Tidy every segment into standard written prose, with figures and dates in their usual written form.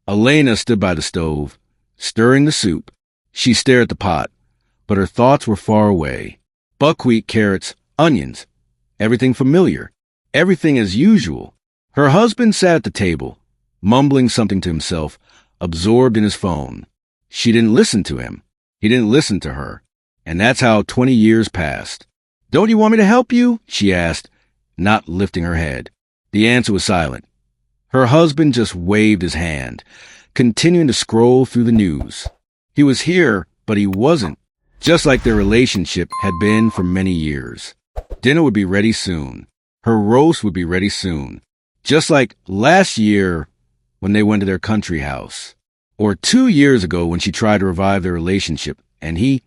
Elena stood by the stove, stirring the soup. She stared at the pot, but her thoughts were far away. Buckwheat, carrots, onions. Everything familiar. Everything as usual. Her husband sat at the table, mumbling something to himself, absorbed in his phone. She didn't listen to him. He didn't listen to her. And that's how 20 years passed. "Don't you want me to help you?" she asked, not lifting her head. The answer was silent. Her husband just waved his hand, continuing to scroll through the news. He was here, but he wasn't, just like their relationship had been for many years. Dinner would be ready soon. Her roast would be ready soon. Just like last year when they went to their country house. Or 2 years ago when she tried to revive their relationship, and he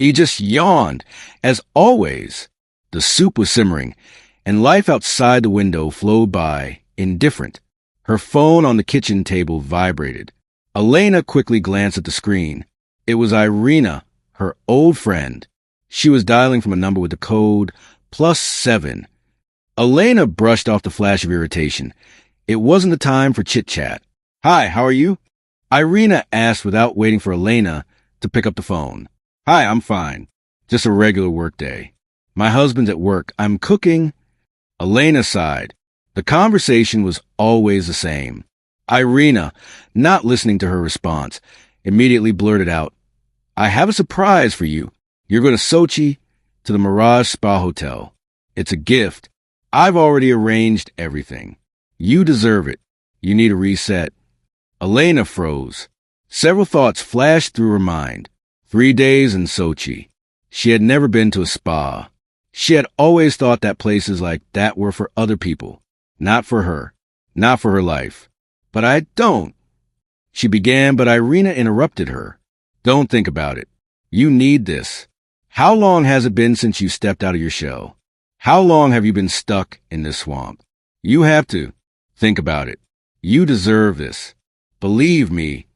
just yawned, as always. The soup was simmering, and life outside the window flowed by, indifferent. Her phone on the kitchen table vibrated. Elena quickly glanced at the screen. It was Irina, her old friend. She was dialing from a number with the code +7. Elena brushed off the flash of irritation. It wasn't the time for chit-chat. "Hi, how are you?" Irina asked without waiting for Elena to pick up the phone. "Hi, I'm fine. Just a regular work day. My husband's at work. I'm cooking." Elena sighed. The conversation was always the same. Irina, not listening to her response, immediately blurted out, "I have a surprise for you. You're going to Soczi, to the Mirage Spa Hotel. It's a gift. I've already arranged everything. You deserve it. You need a reset." Elena froze. Several thoughts flashed through her mind. 3 days in Soczi. She had never been to a spa. She had always thought that places like that were for other people, not for her, not for her life. "But I don't," she began, but Irina interrupted her. "Don't think about it. You need this. How long has it been since you stepped out of your shell? How long have you been stuck in this swamp? You have to. Think about it. You deserve this. Believe me."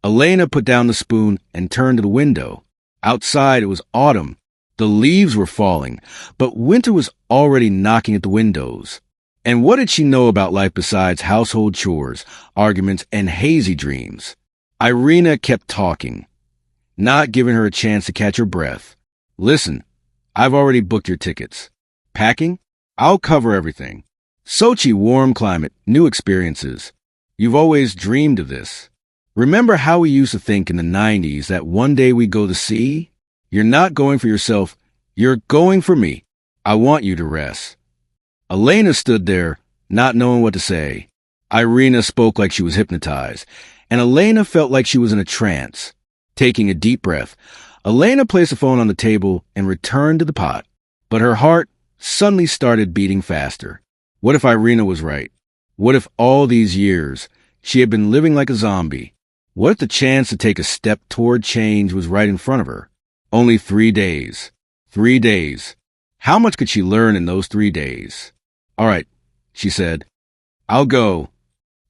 Elena put down the spoon and turned to the window. Outside it was autumn. The leaves were falling, but winter was already knocking at the windows. And what did she know about life besides household chores, arguments, and hazy dreams? Irina kept talking, not giving her a chance to catch her breath. "Listen, I've already booked your tickets. Packing? I'll cover everything. Soczi, warm climate, new experiences. You've always dreamed of this. Remember how we used to think in the 90s that one day we'd go to sea? You're not going for yourself. You're going for me. I want you to rest." Elena stood there, not knowing what to say. Irina spoke like she was hypnotized, and Elena felt like she was in a trance. Taking a deep breath, Elena placed the phone on the table and returned to the pot. But her heart suddenly started beating faster. What if Irina was right? What if all these years she had been living like a zombie? What if the chance to take a step toward change was right in front of her? Only 3 days. 3 days. How much could she learn in those 3 days? "All right," she said. "I'll go."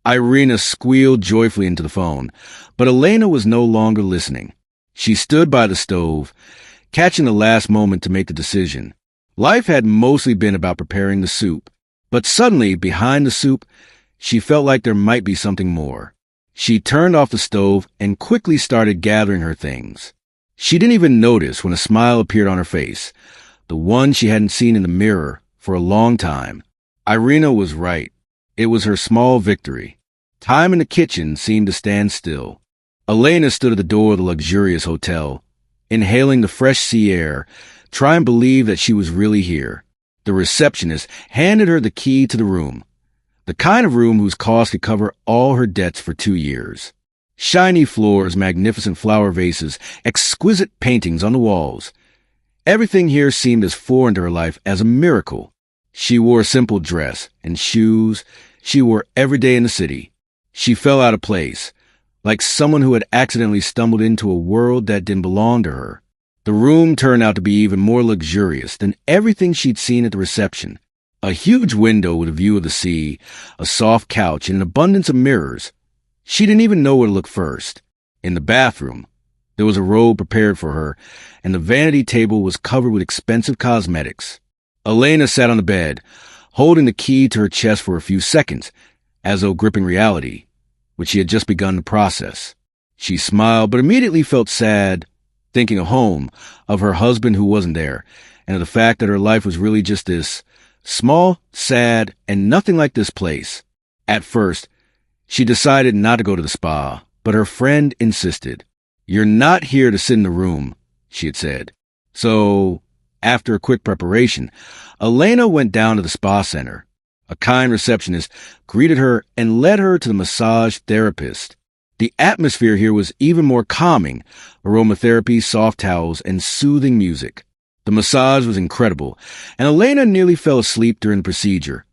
Irina squealed joyfully into the phone, but Elena was no longer listening. She stood by the stove, catching the last moment to make the decision. Life had mostly been about preparing the soup, but suddenly, behind the soup, she felt like there might be something more. She turned off the stove and quickly started gathering her things. She didn't even notice when a smile appeared on her face, the one she hadn't seen in the mirror for a long time. Irina was right. It was her small victory. Time in the kitchen seemed to stand still. Elena stood at the door of the luxurious hotel, inhaling the fresh sea air, trying to believe that she was really here. The receptionist handed her the key to the room, the kind of room whose cost could cover all her debts for 2 years. Shiny floors, magnificent flower vases, exquisite paintings on the walls. Everything here seemed as foreign to her life as a miracle. She wore a simple dress and shoes she wore every day in the city. She felt out of place, like someone who had accidentally stumbled into a world that didn't belong to her. The room turned out to be even more luxurious than everything she'd seen at the reception. A huge window with a view of the sea, a soft couch, and an abundance of mirrors. She didn't even know where to look first. In the bathroom, there was a robe prepared for her, and the vanity table was covered with expensive cosmetics. Elena sat on the bed, holding the key to her chest for a few seconds, as though gripping reality. which she had just begun to process. She smiled, but immediately felt sad, thinking of home, of her husband who wasn't there, and of the fact that her life was really just this small, sad, and nothing like this place. At first, she decided not to go to the spa, but her friend insisted. "You're not here to sit in the room," she had said. So, after a quick preparation, Elena went down to the spa center. A kind receptionist greeted her and led her to the massage therapist. The atmosphere here was even more calming: aromatherapy, soft towels, and soothing music. The massage was incredible, and Elena nearly fell asleep during the procedure,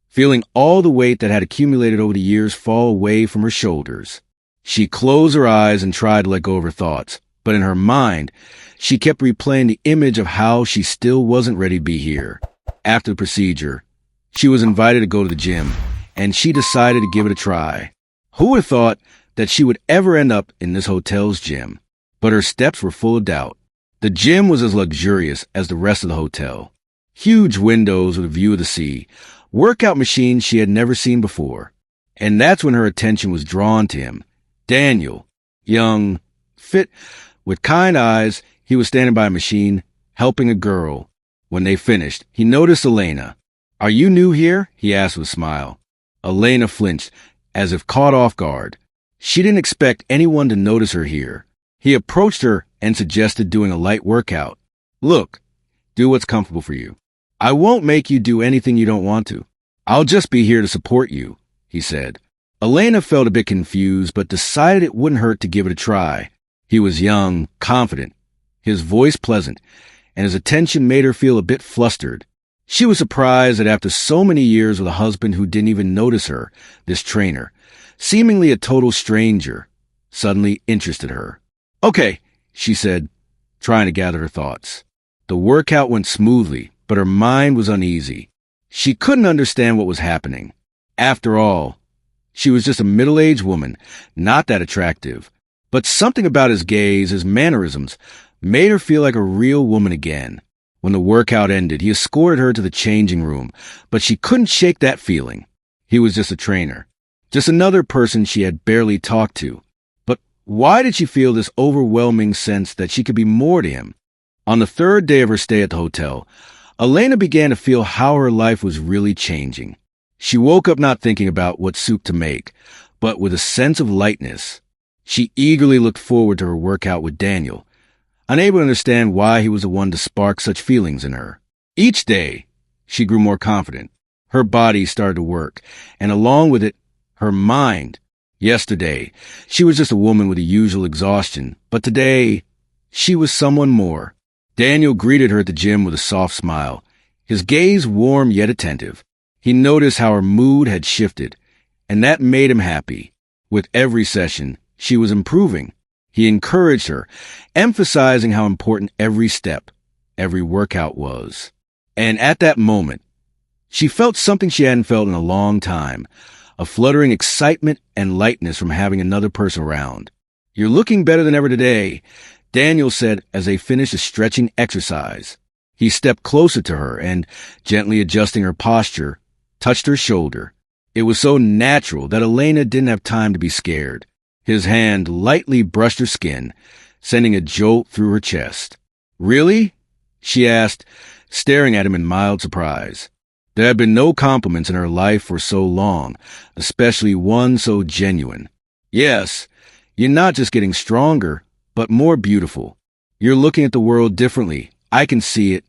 feeling all the weight that had accumulated over the years fall away from her shoulders. She closed her eyes and tried to let go of her thoughts, but in her mind, she kept replaying the image of how she still wasn't ready to be here. After the procedure, she was invited to go to the gym, and she decided to give it a try. Who would have thought that she would ever end up in this hotel's gym? But her steps were full of doubt. The gym was as luxurious as the rest of the hotel. Huge windows with a view of the sea, workout machines she had never seen before. And that's when her attention was drawn to him. Daniel, young, fit, with kind eyes, he was standing by a machine, helping a girl. When they finished, he noticed Elena. "Are you new here?" he asked with a smile. Elena flinched, as if caught off guard. She didn't expect anyone to notice her here. He approached her and suggested doing a light workout. "Look, do what's comfortable for you. I won't make you do anything you don't want to. I'll just be here to support you," he said. Elena felt a bit confused, but decided it wouldn't hurt to give it a try. He was young, confident, his voice pleasant, and his attention made her feel a bit flustered. She was surprised that after so many years with a husband who didn't even notice her, this trainer, seemingly a total stranger, suddenly interested her. "Okay," she said, trying to gather her thoughts. The workout went smoothly, but her mind was uneasy. She couldn't understand what was happening. After all, she was just a middle-aged woman, not that attractive. But something about his gaze, his mannerisms, made her feel like a real woman again. When the workout ended, he escorted her to the changing room, but she couldn't shake that feeling. He was just a trainer, just another person she had barely talked to. But why did she feel this overwhelming sense that she could be more to him? On the third day of her stay at the hotel, Elena began to feel how her life was really changing. She woke up not thinking about what soup to make, but with a sense of lightness. She eagerly looked forward to her workout with Daniel, unable to understand why he was the one to spark such feelings in her. Each day, she grew more confident. Her body started to work, and along with it, her mind. Yesterday, she was just a woman with the usual exhaustion, but today, she was someone more. Daniel greeted her at the gym with a soft smile, his gaze warm yet attentive. He noticed how her mood had shifted, and that made him happy. With every session, she was improving. He encouraged her, emphasizing how important every step, every workout was. And at that moment, she felt something she hadn't felt in a long time, a fluttering excitement and lightness from having another person around. "You're looking better than ever today," Daniel said as they finished a stretching exercise. He stepped closer to her and, gently adjusting her posture, touched her shoulder. It was so natural that Elena didn't have time to be scared. His hand lightly brushed her skin, sending a jolt through her chest. "Really?" she asked, staring at him in mild surprise. There had been no compliments in her life for so long, especially one so genuine. "Yes, you're not just getting stronger, but more beautiful. You're looking at the world differently. I can see it,"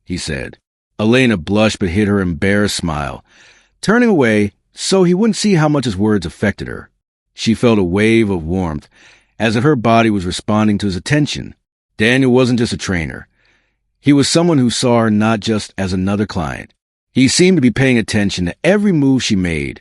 he said. Elena blushed but hid her embarrassed smile, turning away so he wouldn't see how much his words affected her. She felt a wave of warmth, as if her body was responding to his attention. Daniel wasn't just a trainer. He was someone who saw her not just as another client. He seemed to be paying attention to every move she made,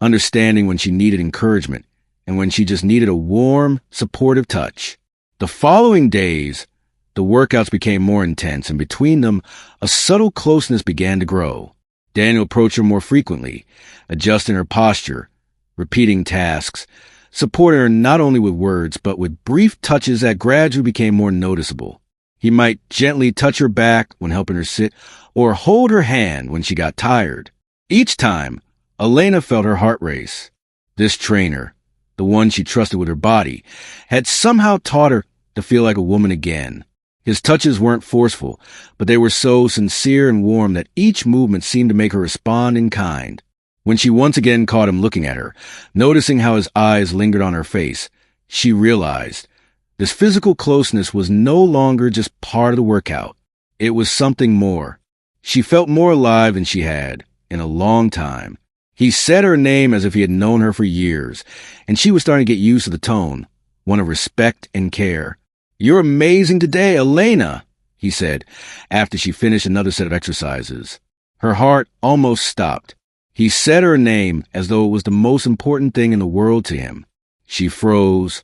understanding when she needed encouragement and when she just needed a warm, supportive touch. The following days, the workouts became more intense, and between them, a subtle closeness began to grow. Daniel approached her more frequently, adjusting her posture, repeating tasks, supporting her not only with words, but with brief touches that gradually became more noticeable. He might gently touch her back when helping her sit, or hold her hand when she got tired. Each time, Elena felt her heart race. This trainer, the one she trusted with her body, had somehow taught her to feel like a woman again. His touches weren't forceful, but they were so sincere and warm that each movement seemed to make her respond in kind. When she once again caught him looking at her, noticing how his eyes lingered on her face, she realized this physical closeness was no longer just part of the workout. It was something more. She felt more alive than she had in a long time. He said her name as if he had known her for years, and she was starting to get used to the tone, one of respect and care. "You're amazing today, Elena," he said, after she finished another set of exercises. Her heart almost stopped. He said her name as though it was the most important thing in the world to him. She froze,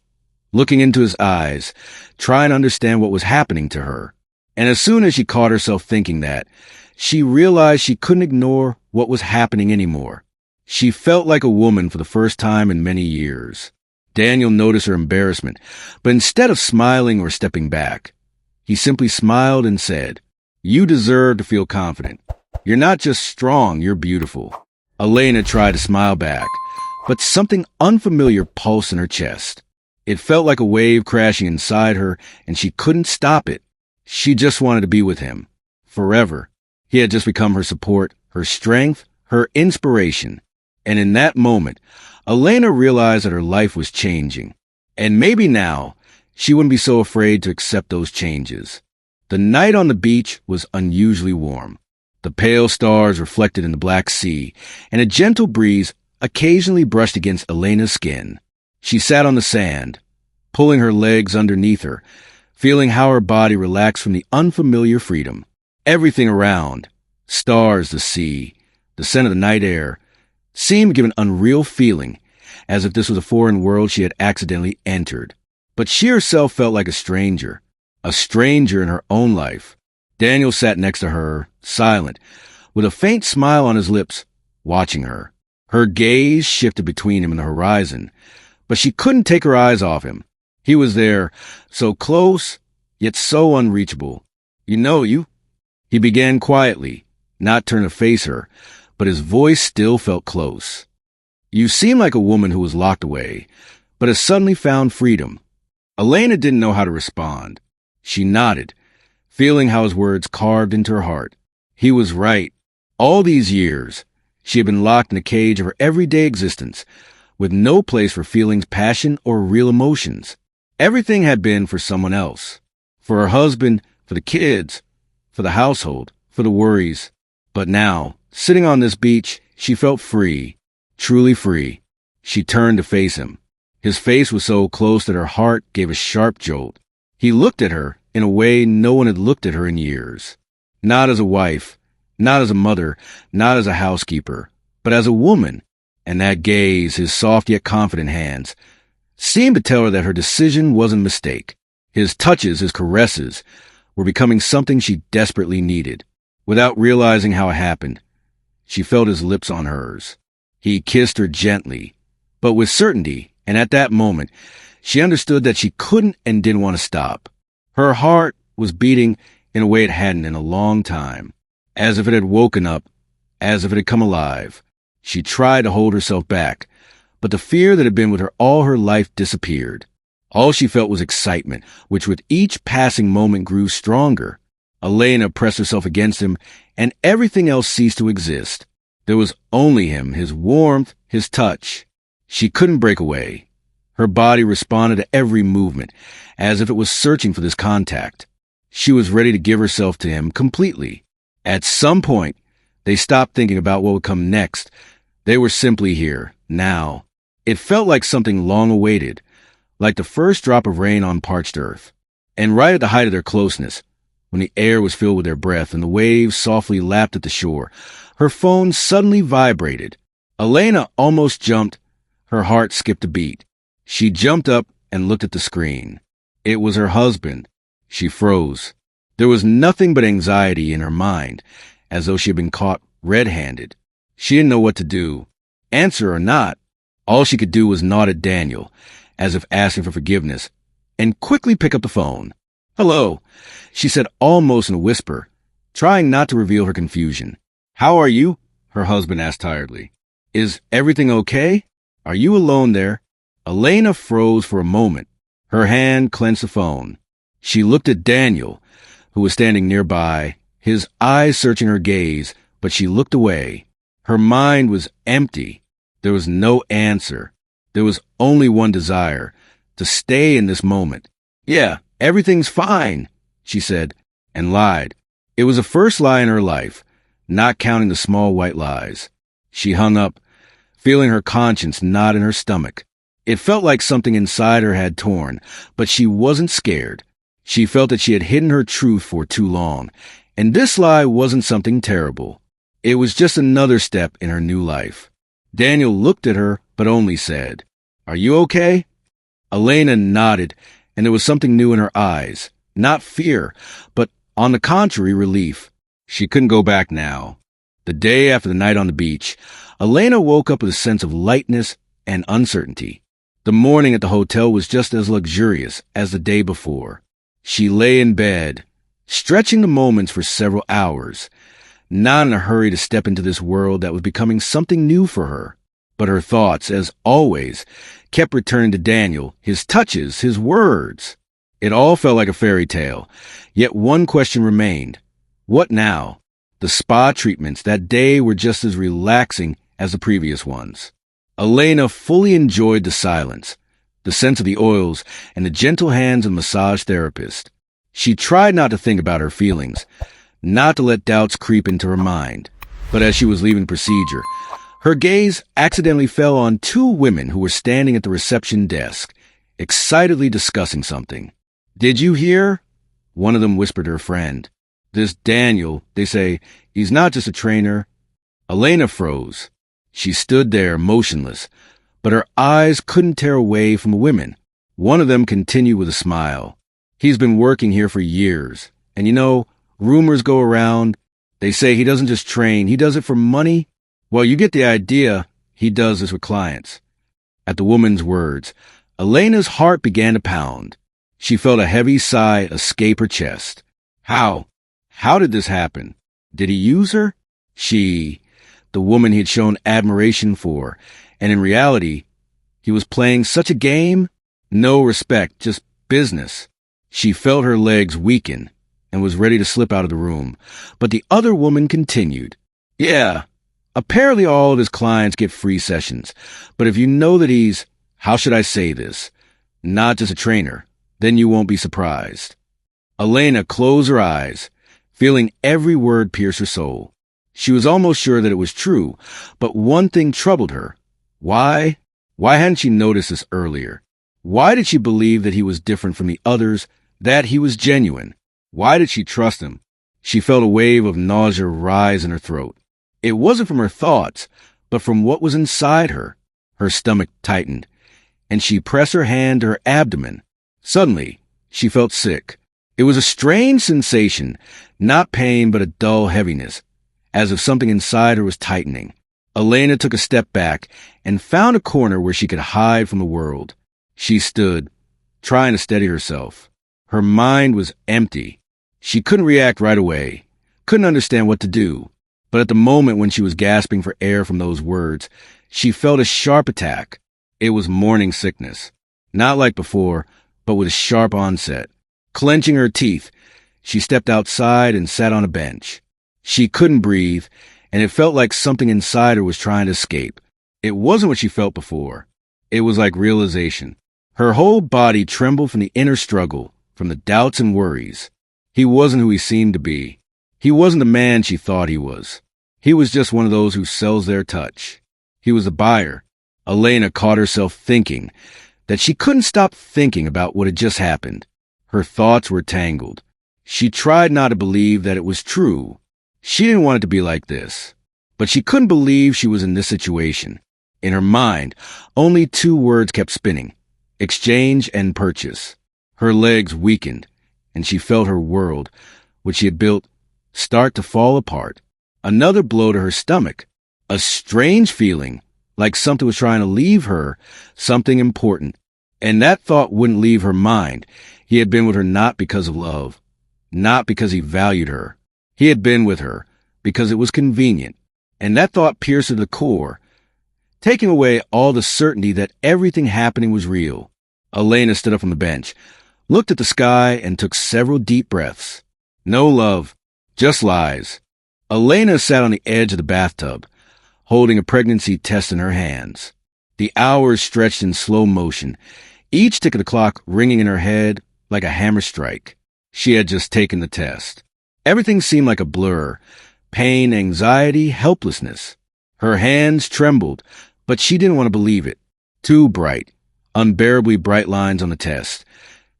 looking into his eyes, trying to understand what was happening to her. And as soon as she caught herself thinking that, she realized she couldn't ignore what was happening anymore. She felt like a woman for the first time in many years. Daniel noticed her embarrassment, but instead of smiling or stepping back, he simply smiled and said, "You deserve to feel confident. You're not just strong, you're beautiful." Elena tried to smile back, but something unfamiliar pulsed in her chest. It felt like a wave crashing inside her, and she couldn't stop it. She just wanted to be with him. Forever. He had just become her support, her strength, her inspiration. And in that moment, Elena realized that her life was changing. And maybe now, she wouldn't be so afraid to accept those changes. The night on the beach was unusually warm. The pale stars reflected in the black sea, and a gentle breeze occasionally brushed against Elena's skin. She sat on the sand, pulling her legs underneath her, feeling how her body relaxed from the unfamiliar freedom. Everything around, stars, the sea, the scent of the night air, seemed to give an unreal feeling, as if this was a foreign world she had accidentally entered. But she herself felt like a stranger in her own life. Daniel sat next to her, silent, with a faint smile on his lips, watching her. Her gaze shifted between him and the horizon, but she couldn't take her eyes off him. He was there, so close, yet so unreachable. You?" He began quietly, not turning to face her, but his voice still felt close. "You seem like a woman who was locked away, but has suddenly found freedom." Elena didn't know how to respond. She nodded, feeling how his words carved into her heart. He was right. All these years, she had been locked in a cage of her everyday existence, with no place for feelings, passion, or real emotions. Everything had been for someone else. For her husband, for the kids, for the household, for the worries. But now, sitting on this beach, she felt free, truly free. She turned to face him. His face was so close that her heart gave a sharp jolt. He looked at her in a way no one had looked at her in years. Not as a wife, not as a mother, not as a housekeeper, but as a woman. And that gaze, his soft yet confident hands, seemed to tell her that her decision wasn't a mistake. His touches, his caresses, were becoming something she desperately needed. Without realizing how it happened, she felt his lips on hers. He kissed her gently, but with certainty, and at that moment, she understood that she couldn't and didn't want to stop. Her heart was beating in a way it hadn't in a long time, as if it had woken up, as if it had come alive. She tried to hold herself back, but the fear that had been with her all her life disappeared. All she felt was excitement, which with each passing moment grew stronger. Elena pressed herself against him, and everything else ceased to exist. There was only him, his warmth, his touch. She couldn't break away. Her body responded to every movement, as if it was searching for this contact. She was ready to give herself to him completely. At some point, they stopped thinking about what would come next. They were simply here, now. It felt like something long awaited, like the first drop of rain on parched earth. And right at the height of their closeness, when the air was filled with their breath and the waves softly lapped at the shore, her phone suddenly vibrated. Elena almost jumped. Her heart skipped a beat. She jumped up and looked at the screen. It was her husband. She froze. There was nothing but anxiety in her mind, as though she had been caught red-handed. She didn't know what to do. Answer or not, all she could do was nod at Daniel, as if asking for forgiveness, and quickly pick up the phone. "Hello," she said almost in a whisper, trying not to reveal her confusion. "How are you?" her husband asked tiredly. "Is everything okay? Are you alone there?" Elena froze for a moment. Her hand clenched the phone. She looked at Daniel, who was standing nearby, his eyes searching her gaze, but she looked away. Her mind was empty. There was no answer. There was only one desire, to stay in this moment. "Yeah, everything's fine," she said, and lied. It was the first lie in her life, not counting the small white lies. She hung up, feeling her conscience knot in her stomach. It felt like something inside her had torn, but she wasn't scared. She felt that she had hidden her truth for too long, and this lie wasn't something terrible. It was just another step in her new life. Daniel looked at her, but only said, "Are you okay?" Elena nodded, and there was something new in her eyes. Not fear, but on the contrary, relief. She couldn't go back now. The day after the night on the beach, Elena woke up with a sense of lightness and uncertainty. The morning at the hotel was just as luxurious as the day before. She lay in bed, stretching the moments for several hours, not in a hurry to step into this world that was becoming something new for her. But her thoughts, as always, kept returning to Daniel, his touches, his words. It all felt like a fairy tale, yet one question remained. What now? The spa treatments that day were just as relaxing as the previous ones. Elena fully enjoyed the silence, the sense of the oils, and the gentle hands of the massage therapist. She tried not to think about her feelings, not to let doubts creep into her mind. But as she was leaving the procedure, her gaze accidentally fell on two women who were standing at the reception desk, excitedly discussing something. "Did you hear?" One of them whispered to her friend. "This Daniel, they say, he's not just a trainer." Elena froze. She stood there motionless, but her eyes couldn't tear away from the women. One of them continued with a smile. "He's been working here for years. And you know, rumors go around. They say he doesn't just train, he does it for money. Well, you get the idea. He does this with clients." At the woman's words, Elena's heart began to pound. She felt a heavy sigh escape her chest. How did this happen? Did he use her? The woman he had shown admiration for, and in reality, he was playing such a game? No respect, just business. She felt her legs weaken and was ready to slip out of the room, but the other woman continued. "Yeah, apparently all of his clients get free sessions, but if you know that he's, how should I say this, not just a trainer, then you won't be surprised." Elena closed her eyes, feeling every word pierce her soul. She was almost sure that it was true, but one thing troubled her. Why? Why hadn't she noticed this earlier? Why did she believe that he was different from the others, that he was genuine? Why did she trust him? She felt a wave of nausea rise in her throat. It wasn't from her thoughts, but from what was inside her. Her stomach tightened, and she pressed her hand to her abdomen. Suddenly, she felt sick. It was a strange sensation, not pain but a dull heaviness, as if something inside her was tightening. Elena took a step back and found a corner where she could hide from the world. She stood, trying to steady herself. Her mind was empty. She couldn't react right away, couldn't understand what to do. But at the moment when she was gasping for air from those words, she felt a sharp attack. It was morning sickness. Not like before, but with a sharp onset. Clenching her teeth, she stepped outside and sat on a bench. She couldn't breathe, and it felt like something inside her was trying to escape. It wasn't what she felt before. It was like realization. Her whole body trembled from the inner struggle, from the doubts and worries. He wasn't who he seemed to be. He wasn't the man she thought he was. He was just one of those who sells their touch. He was a buyer. Elena caught herself thinking that she couldn't stop thinking about what had just happened. Her thoughts were tangled. She tried not to believe that it was true. She didn't want it to be like this. But she couldn't believe she was in this situation. In her mind, only two words kept spinning: exchange and purchase. Her legs weakened, and she felt her world, which she had built, start to fall apart. Another blow to her stomach. A strange feeling, like something was trying to leave her, something important. And that thought wouldn't leave her mind. He had been with her not because of love, not because he valued her. He had been with her because it was convenient. And that thought pierced her to the core. taking away all the certainty that everything happening was real. Elena stood up from the bench, looked at the sky, and took several deep breaths. No love, just lies. Elena sat on the edge of the bathtub, holding a pregnancy test in her hands. The hours stretched in slow motion, each tick of the clock ringing in her head like a hammer strike. She had just taken the test. Everything seemed like a blur. Pain, anxiety, helplessness. Her hands trembled, but she didn't want to believe it. Too bright, unbearably bright lines on the test.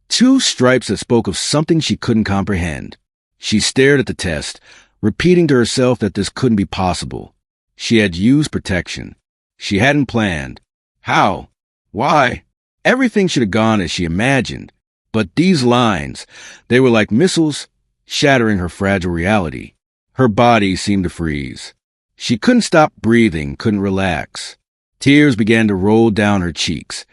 Two stripes that spoke of something she couldn't comprehend. She stared at the test, repeating to herself that this couldn't be possible. She had used protection. She hadn't planned. How? Why? Everything should have gone as she imagined. But these lines, they were like missiles, shattering her fragile reality. Her body seemed to freeze. She couldn't stop breathing, couldn't relax. Tears began to roll down her cheeks,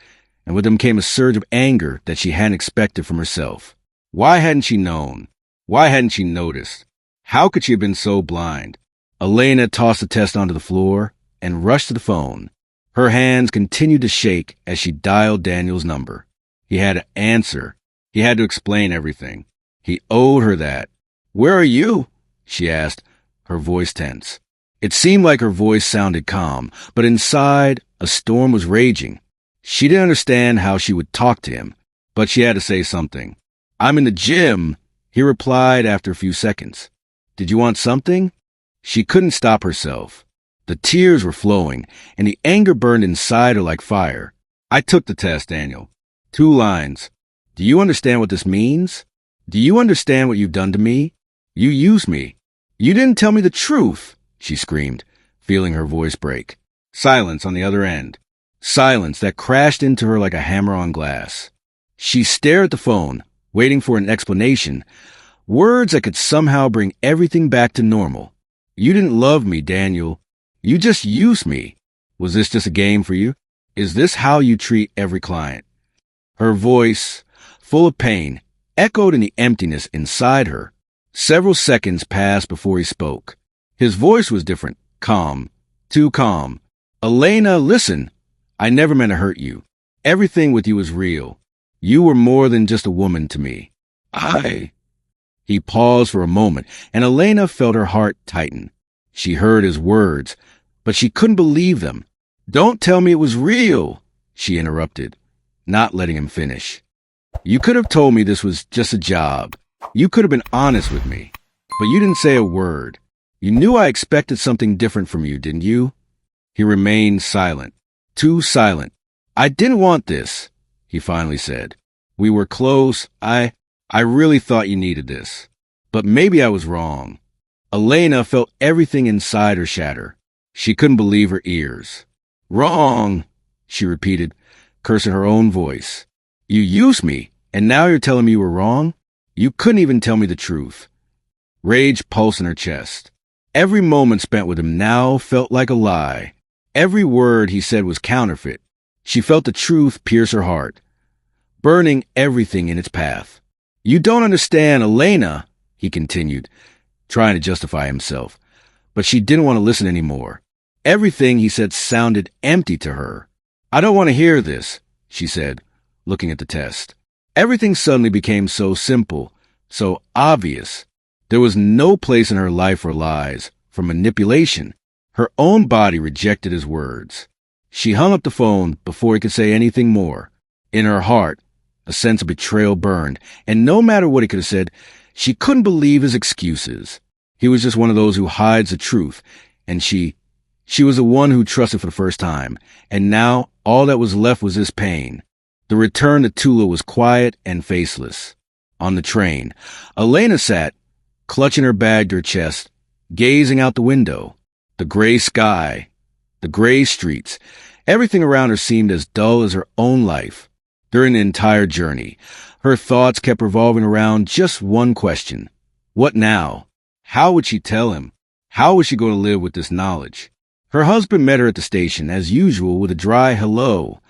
and with them came a surge of anger that she hadn't expected from herself. Why hadn't she known? Why hadn't she noticed? How could she have been so blind? Elena tossed the test onto the floor and rushed to the phone. Her hands continued to shake as she dialed Daniel's number. He had to answer. He had to explain everything. He owed her that. "Where are you?" she asked, her voice tense. It seemed like her voice sounded calm, but inside, a storm was raging. She didn't understand how she would talk to him, but she had to say something. "I'm in the gym," he replied after a few seconds. "Did you want something?" She couldn't stop herself. The tears were flowing, and the anger burned inside her like fire. "I took the test, Daniel. 2 lines. Do you understand what this means? Do you understand what you've done to me? You used me. You didn't tell me the truth," she screamed, feeling her voice break. Silence on the other end. Silence that crashed into her like a hammer on glass. She stared at the phone, waiting for an explanation, words that could somehow bring everything back to normal. "You didn't love me, Daniel. You just used me. Was this just a game for you? Is this how you treat every client?" Her voice, full of pain, echoed in the emptiness inside her. Several seconds passed before he spoke. His voice was different, calm, too calm. "Elena, listen. I never meant to hurt you. Everything with you is real. You were more than just a woman to me. He paused for a moment, and Elena felt her heart tighten. She heard his words, but she couldn't believe them. "Don't tell me it was real," she interrupted, not letting him finish. "You could have told me this was just a job. You could have been honest with me. But you didn't say a word. You knew I expected something different from you, didn't you?" He remained silent, too silent. "I didn't want this," he finally said. "We were close. I really thought you needed this. But maybe I was wrong." Elena felt everything inside her shatter. She couldn't believe her ears. "Wrong," she repeated, cursing her own voice. "You used me, and now you're telling me you were wrong? You couldn't even tell me the truth." Rage pulsed in her chest. Every moment spent with him now felt like a lie. Every word he said was counterfeit. She felt the truth pierce her heart, burning everything in its path. "You don't understand, Elena," he continued, trying to justify himself. But she didn't want to listen anymore. Everything he said sounded empty to her. "I don't want to hear this," she said, looking at the test. Everything suddenly became so simple, so obvious. There was no place in her life for lies, for manipulation. Her own body rejected his words. She hung up the phone before he could say anything more. In her heart, a sense of betrayal burned, and no matter what he could have said, she couldn't believe his excuses. He was just one of those who hides the truth, and she was the one who trusted for the first time, and now all that was left was this pain. The return to Tula was quiet and faceless. On the train, Elena sat, clutching her bag to her chest, gazing out the window. The gray sky, the gray streets, everything around her seemed as dull as her own life. During the entire journey, her thoughts kept revolving around just one question. What now? How would she tell him? How was she going to live with this knowledge? Her husband met her at the station, as usual, with a dry hello.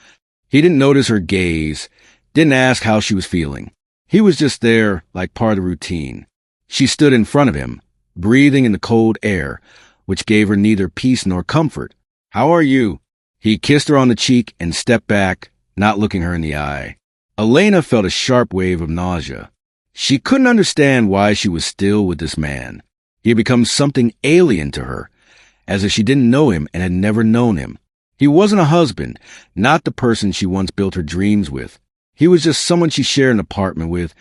He didn't notice her gaze, didn't ask how she was feeling. He was just there, like part of the routine. She stood in front of him, breathing in the cold air, which gave her neither peace nor comfort. "How are you?" He kissed her on the cheek and stepped back, not looking her in the eye. Elena felt a sharp wave of nausea. She couldn't understand why she was still with this man. He had become something alien to her, as if she didn't know him and had never known him. He wasn't a husband, not the person she once built her dreams with. He was just someone she shared an apartment with,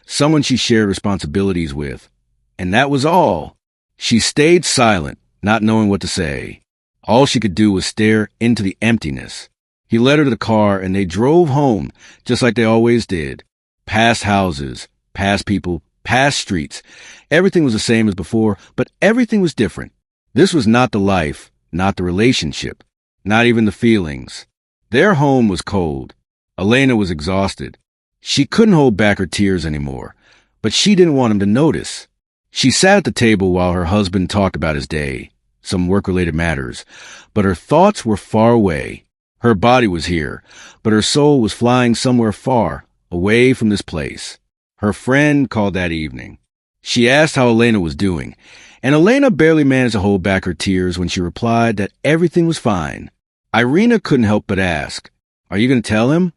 someone she shared responsibilities with. And that was all. She stayed silent, not knowing what to say. All she could do was stare into the emptiness. He led her to the car and they drove home, just like they always did. Past houses, past people, past streets. Everything was the same as before, but everything was different. This was not the life, not the relationship, not even the feelings. Their home was cold. Elena was exhausted. She couldn't hold back her tears anymore, but she didn't want him to notice. She sat at the table while her husband talked about his day, some work-related matters, but her thoughts were far away. Her body was here, but her soul was flying somewhere far, away from this place. Her friend called that evening. She asked how Elena was doing, and Elena barely managed to hold back her tears when she replied that everything was fine. Irina couldn't help but ask, "Are you going to tell him?"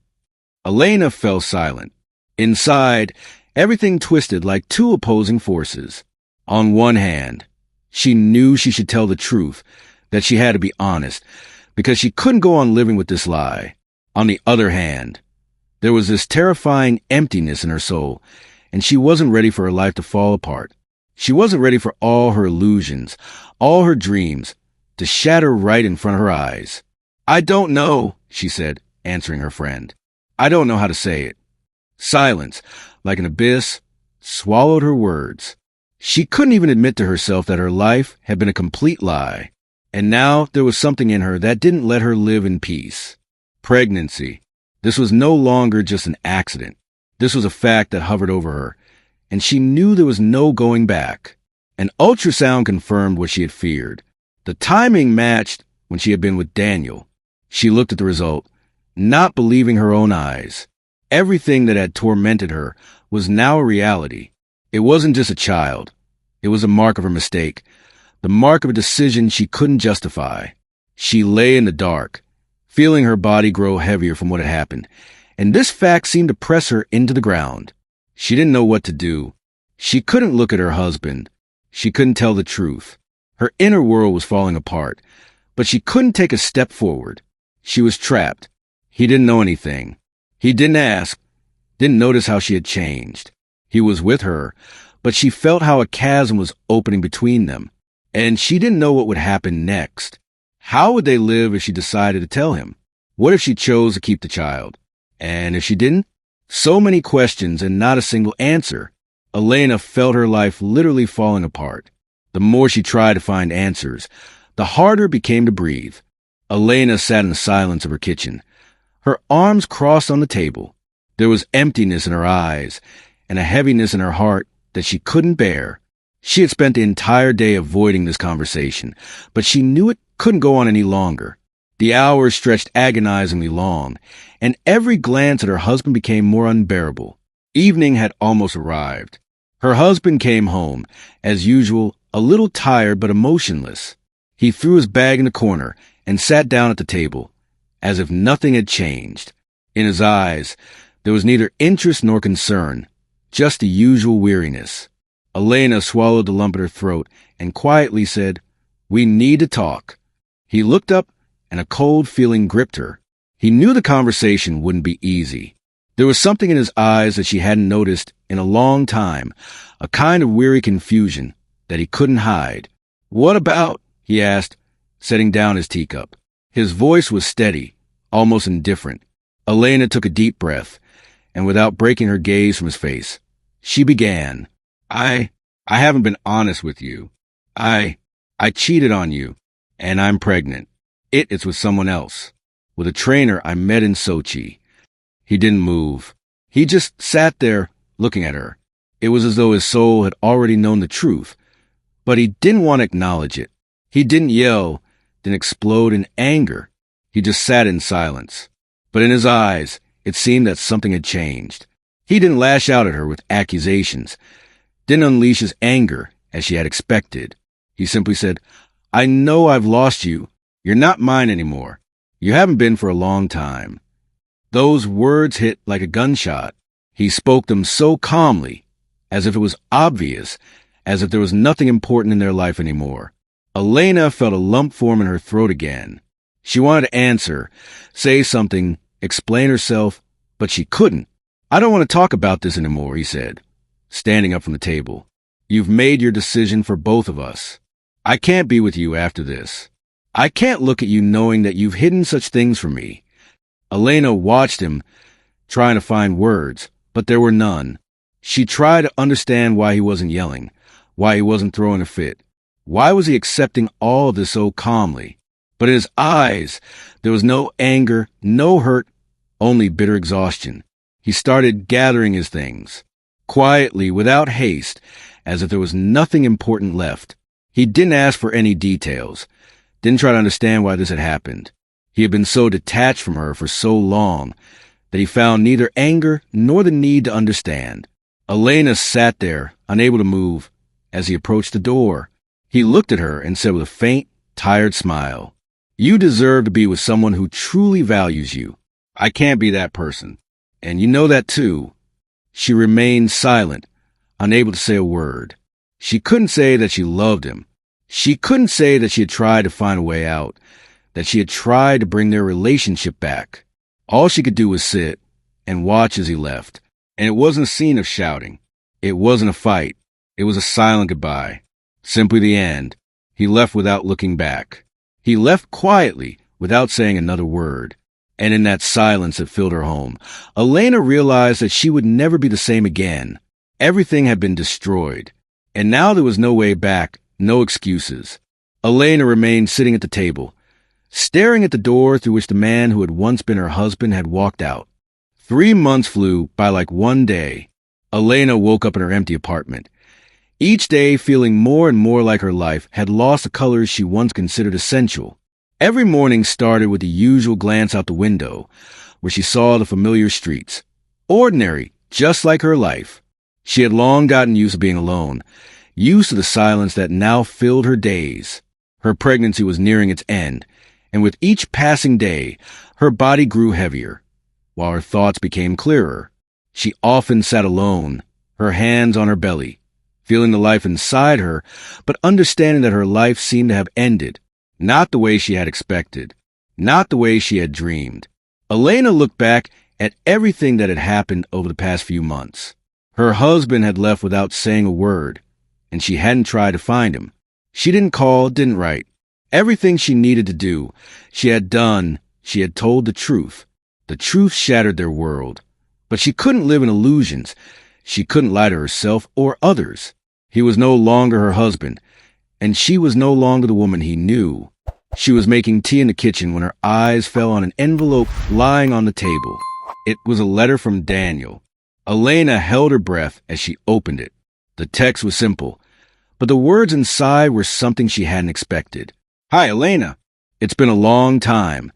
Elena fell silent. Inside, everything twisted like two opposing forces. On one hand, she knew she should tell the truth, that she had to be honest, because she couldn't go on living with this lie. On the other hand, there was this terrifying emptiness in her soul, and she wasn't ready for her life to fall apart. She wasn't ready for all her illusions, all her dreams, to shatter right in front of her eyes. "I don't know," she said, answering her friend. "I don't know how to say it." Silence, like an abyss, swallowed her words. She couldn't even admit to herself that her life had been a complete lie. And now there was something in her that didn't let her live in peace. Pregnancy. This was no longer just an accident. This was a fact that hovered over her, and she knew there was no going back. An ultrasound confirmed what she had feared. The timing matched when she had been with Daniel. She looked at the result, not believing her own eyes. Everything that had tormented her was now a reality. It wasn't just a child. It was a mark of her mistake, the mark of a decision she couldn't justify. She lay in the dark, feeling her body grow heavier from what had happened, and this fact seemed to press her into the ground. She didn't know what to do. She couldn't look at her husband. She couldn't tell the truth. Her inner world was falling apart, but she couldn't take a step forward. She was trapped. He didn't know anything. He didn't ask, didn't notice how she had changed. He was with her, but she felt how a chasm was opening between them, and she didn't know what would happen next. How would they live if she decided to tell him? What if she chose to keep the child? And if she didn't? So many questions and not a single answer. Elena felt her life literally falling apart. The more she tried to find answers, the harder it became to breathe. Elena sat in the silence of her kitchen. Her arms crossed on the table. There was emptiness in her eyes and a heaviness in her heart that she couldn't bear. She had spent the entire day avoiding this conversation, but she knew it couldn't go on any longer. The hours stretched agonizingly long, and every glance at her husband became more unbearable. Evening had almost arrived. Her husband came home, as usual, a little tired but emotionless. He threw his bag in the corner and sat down at the table, as if nothing had changed. In his eyes, there was neither interest nor concern, just the usual weariness. Elena swallowed the lump in her throat and quietly said, "We need to talk." He looked up and a cold feeling gripped her. He knew the conversation wouldn't be easy. There was something in his eyes that she hadn't noticed in a long time, a kind of weary confusion that he couldn't hide. "What about?" he asked, setting down his teacup. His voice was steady, almost indifferent. Elena took a deep breath, and without breaking her gaze from his face, she began. I haven't been honest with you. I cheated on you, and I'm pregnant. It's with someone else, with a trainer I met in Soczi." He didn't move. He just sat there looking at her. It was as though his soul had already known the truth, but he didn't want to acknowledge it. He didn't yell, didn't explode in anger. He just sat in silence. But in his eyes, it seemed that something had changed. He didn't lash out at her with accusations, didn't unleash his anger as she had expected. He simply said, "I know I've lost you. You're not mine anymore. You haven't been for a long time. Those words hit like a gunshot. He spoke them so calmly, as if it was obvious, as if there was nothing important in their life anymore. Elena felt a lump form in her throat again. She wanted to answer, say something, explain herself, but she couldn't. I don't want to talk about this anymore, he said, standing up from the table. You've made your decision for both of us. I can't be with you after this. I can't look at you knowing that you've hidden such things from me. Elena watched him, trying to find words, but there were none. She tried to understand why he wasn't yelling, why he wasn't throwing a fit. Why was he accepting all of this so calmly? But in his eyes, there was no anger, no hurt, only bitter exhaustion. He started gathering his things, quietly, without haste, as if there was nothing important left. He didn't ask for any details, didn't try to understand why this had happened. He had been so detached from her for so long that he found neither anger nor the need to understand. Elena sat there, unable to move, as he approached the door. He looked at her and said with a faint, tired smile, "You deserve to be with someone who truly values you. I can't be that person, and you know that too." She remained silent, unable to say a word. She couldn't say that she loved him. She couldn't say that she had tried to find a way out, that she had tried to bring their relationship back. All she could do was sit and watch as he left. And it wasn't a scene of shouting. It wasn't a fight. It was a silent goodbye. Simply the end. He left without looking back. He left quietly, without saying another word. And in that silence that filled her home, Elena realized that she would never be the same again. Everything had been destroyed. And now there was no way back, no excuses. Elena remained sitting at the table, staring at the door through which the man who had once been her husband had walked out. 3 months flew by like one day. Elena woke up in her empty apartment. Each day, feeling more and more like her life had lost the colors she once considered essential. Every morning started with the usual glance out the window, where she saw the familiar streets. Ordinary, just like her life. She had long gotten used to being alone, used to the silence that now filled her days. Her pregnancy was nearing its end, and with each passing day, her body grew heavier, while her thoughts became clearer. She often sat alone, her hands on her belly, feeling the life inside her, but understanding that her life seemed to have ended, not the way she had expected, not the way she had dreamed. Elena looked back at everything that had happened over the past few months. Her husband had left without saying a word, and she hadn't tried to find him. She didn't call, didn't write. Everything she needed to do, she had done. She had told the truth. The truth shattered their world. But she couldn't live in illusions. She couldn't lie to herself or others. He was no longer her husband, and she was no longer the woman he knew. She was making tea in the kitchen when her eyes fell on an envelope lying on the table. It was a letter from Daniel. Elena held her breath as she opened it. The text was simple, but the words inside were something she hadn't expected. "Hi, Elena. It's been a long time,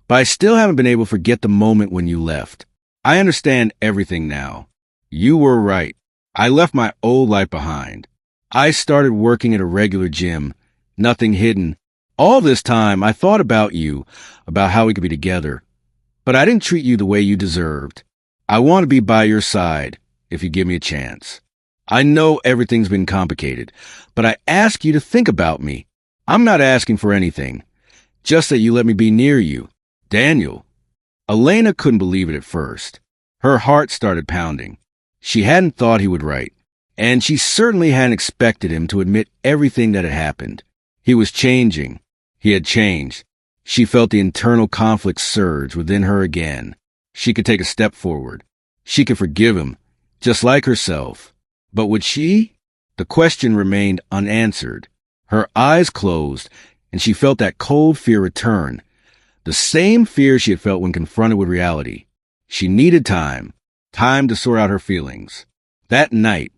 but I still haven't been able to forget the moment when you left. I understand everything now. You were right. I left my old life behind. I started working at a regular gym, nothing hidden. All this time, I thought about you, about how we could be together. But I didn't treat you the way you deserved. I want to be by your side, if you give me a chance. I know everything's been complicated, but I ask you to think about me. I'm not asking for anything, just that you let me be near you. Daniel." Elena couldn't believe it at first. Her heart started pounding. She hadn't thought he would write, and she certainly hadn't expected him to admit everything that had happened. He was changing. He had changed. She felt the internal conflict surge within her again. She could take a step forward. She could forgive him, just like herself. But would she? The question remained unanswered. Her eyes closed, and she felt that cold fear return. The same fear she had felt when confronted with reality. She needed time to sort out her feelings. That night,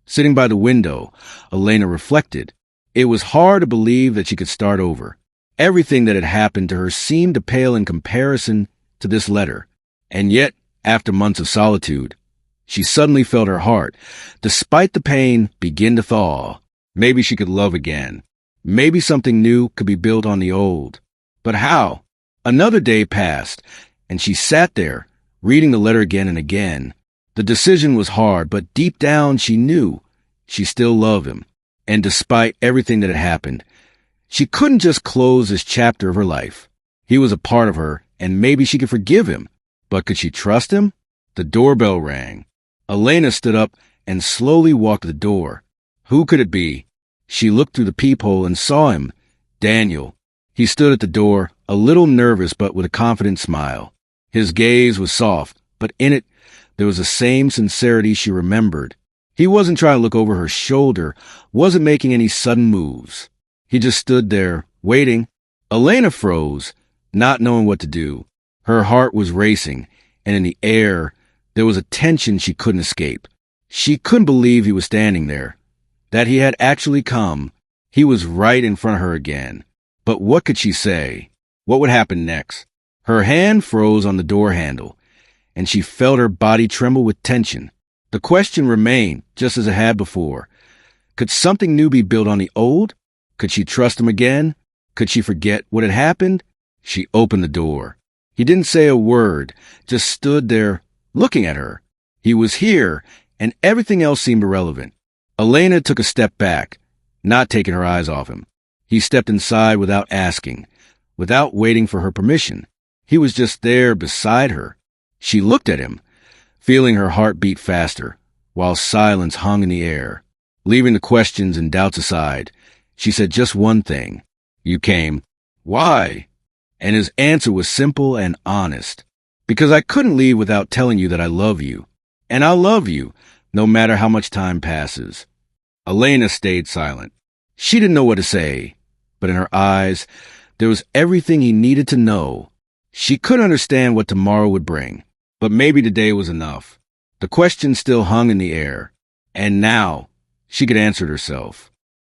sitting by the window, Elena reflected. It was hard to believe that she could start over. Everything that had happened to her seemed to pale in comparison to this letter. And yet, after months of solitude, she suddenly felt her heart, despite the pain, begin to thaw. Maybe she could love again. Maybe something new could be built on the old. But how? Another day passed, and she sat there, reading the letter again and again. The decision was hard, but deep down she knew she still loved him. And despite everything that had happened, she couldn't just close this chapter of her life. He was a part of her, and maybe she could forgive him. But could she trust him? The doorbell rang. Elena stood up and slowly walked to the door. Who could it be? She looked through the peephole and saw him, Daniel. He stood at the door, a little nervous but with a confident smile. His gaze was soft, but in it there was the same sincerity she remembered. He wasn't trying to look over her shoulder, wasn't making any sudden moves. He just stood there, waiting. Elena froze, not knowing what to do. Her heart was racing, and in the air there was a tension she couldn't escape. She couldn't believe he was standing there, that he had actually come. He was right in front of her again. But what could she say? What would happen next? Her hand froze on the door handle, and she felt her body tremble with tension. The question remained, just as it had before. Could something new be built on the old? Could she trust him again? Could she forget what had happened? She opened the door. He didn't say a word, just stood there, looking at her. He was here, and everything else seemed irrelevant. Elena took a step back, not taking her eyes off him. He stepped inside without asking, without waiting for her permission. He was just there beside her. She looked at him, feeling her heart beat faster, while silence hung in the air. Leaving the questions and doubts aside, she said just one thing. You came. Why? And his answer was simple and honest. Because I couldn't leave without telling you that I love you. And I'll love you, no matter how much time passes. Elena stayed silent. She didn't know what to say, but in her eyes, there was everything he needed to know. She couldn't understand what tomorrow would bring, but maybe today was enough. The question still hung in the air, and now she could answer it herself.